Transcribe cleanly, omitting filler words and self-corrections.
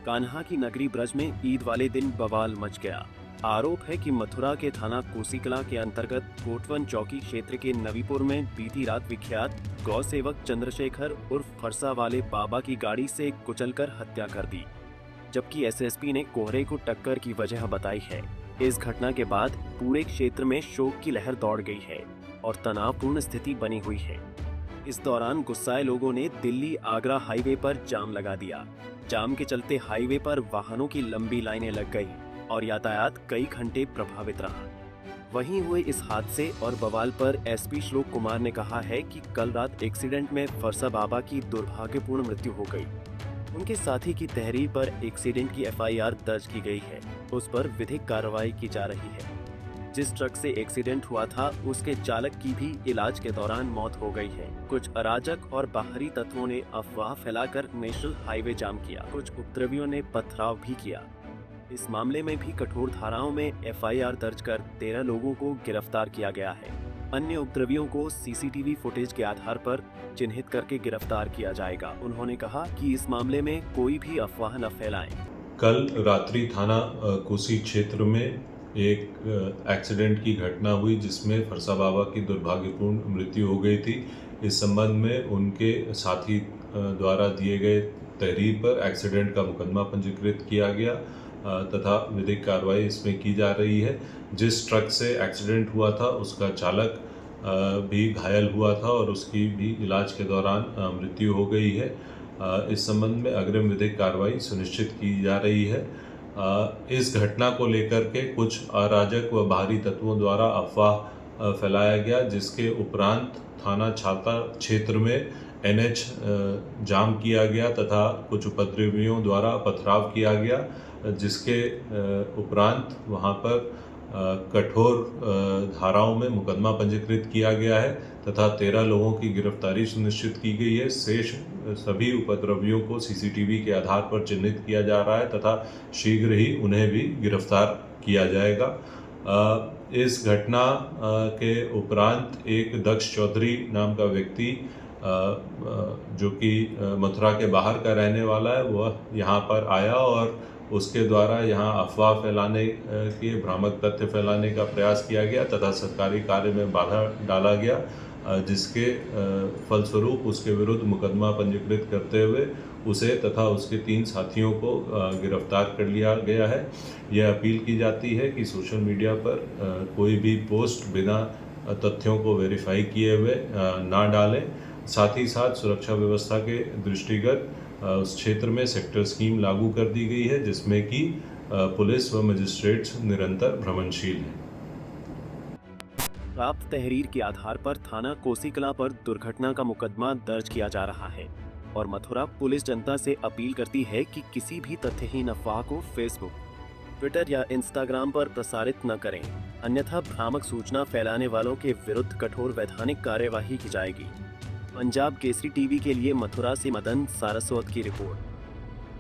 कान्हा की नगरी ब्रज में ईद वाले दिन बवाल मच गया। आरोप है कि मथुरा के थाना कोसीकला के अंतर्गत कोटवन चौकी क्षेत्र के नवीपुर में बीती रात विख्यात गौ सेवक चंद्रशेखर उर्फ फरसा वाले बाबा की गाड़ी से कुचलकर हत्या कर दी, जबकि एसएसपी ने कोहरे को टक्कर की वजह बताई है। इस घटना के बाद पूरे क्षेत्र में शोक की लहर दौड़ गई है और तनावपूर्ण स्थिति बनी हुई है। इस दौरान गुस्साए लोगों ने दिल्ली आगरा हाईवे पर जाम लगा दिया। जाम के चलते हाईवे पर वाहनों की लंबी लाइनें लग गई और यातायात कई घंटे प्रभावित रहा। वहीं हुए इस हादसे और बवाल पर एसपी श्लोक कुमार ने कहा है कि कल रात एक्सीडेंट में फरसा बाबा की दुर्भाग्यपूर्ण मृत्यु हो गई। उनके साथी की तहरीर पर एक्सीडेंट की एफआईआर दर्ज की गई है। उस पर विधिक कार्रवाई की जा रही है। जिस ट्रक से एक्सीडेंट हुआ था उसके चालक की भी इलाज के दौरान मौत हो गई है। कुछ अराजक और बाहरी तत्वों ने अफवाह फैलाकर नेशनल हाईवे जाम किया। कुछ उपद्रवियों ने पथराव भी किया। इस मामले में भी कठोर धाराओं में एफआईआर दर्ज कर 13 लोगों को गिरफ्तार किया गया है। अन्य उपद्रवियों को सीसीटीवी फुटेज के आधार पर चिन्हित करके गिरफ्तार किया जाएगा। उन्होंने कहा कि इस मामले में कोई भी अफवाह न फैलाएं। कल रात्रि थाना कोसी क्षेत्र में एक एक्सीडेंट की घटना हुई जिसमें फरसा बाबा की दुर्भाग्यपूर्ण मृत्यु हो गई थी। इस संबंध में उनके साथी द्वारा दिए गए तहरीर पर एक्सीडेंट का मुकदमा पंजीकृत किया गया तथा विधिक कार्रवाई इसमें की जा रही है। जिस ट्रक से एक्सीडेंट हुआ था उसका चालक भी घायल हुआ था और उसकी भी इलाज के दौरान मृत्यु हो गई है। इस संबंध में अग्रिम विधिक कार्रवाई सुनिश्चित की जा रही है। इस घटना को लेकर के कुछ अराजक व बाहरी तत्वों द्वारा अफवाह फैलाया गया, जिसके उपरांत थाना छाता क्षेत्र में एनएच जाम किया गया तथा कुछ उपद्रवियों द्वारा पथराव किया गया, जिसके उपरांत वहां पर कठोर धाराओं में मुकदमा पंजीकृत किया गया है तथा 13 लोगों की गिरफ्तारी सुनिश्चित की गई है। शेष सभी उपद्रवियों को सीसीटीवी के आधार पर चिन्हित किया जा रहा है तथा शीघ्र ही उन्हें भी गिरफ्तार किया जाएगा। इस घटना के उपरांत एक दक्ष चौधरी नाम का व्यक्ति जो कि मथुरा के बाहर का रहने वाला है, वह यहाँ पर आया और उसके द्वारा यहाँ अफवाह फैलाने के भ्रामक तथ्य फैलाने का प्रयास किया गया तथा सरकारी कार्य में बाधा डाला गया, जिसके फलस्वरूप उसके विरुद्ध मुकदमा पंजीकृत करते हुए उसे तथा उसके 3 साथियों को गिरफ्तार कर लिया गया है। यह अपील की जाती है कि सोशल मीडिया पर कोई भी पोस्ट बिना तथ्यों को वेरीफाई किए हुए ना डालें। साथ ही साथ सुरक्षा व्यवस्था के दृष्टिगत उस क्षेत्र में सेक्टर स्कीम लागू कर दी गई है, जिसमें कि पुलिस व मजिस्ट्रेट्स निरंतर भ्रमणशील हैं। प्राप्त तहरीर के आधार पर थाना कोसीकला पर दुर्घटना का मुकदमा दर्ज किया जा रहा है और मथुरा पुलिस जनता से अपील करती है कि किसी भी तथ्यहीन अफवाह को फेसबुक, ट्विटर या इंस्टाग्राम पर प्रसारित न करें, अन्यथा भ्रामक सूचना फैलाने वालों के विरुद्ध कठोर वैधानिक कार्यवाही की जाएगी। पंजाब केसरी टीवी के लिए मथुरा से मदन सारस्वत की रिपोर्ट।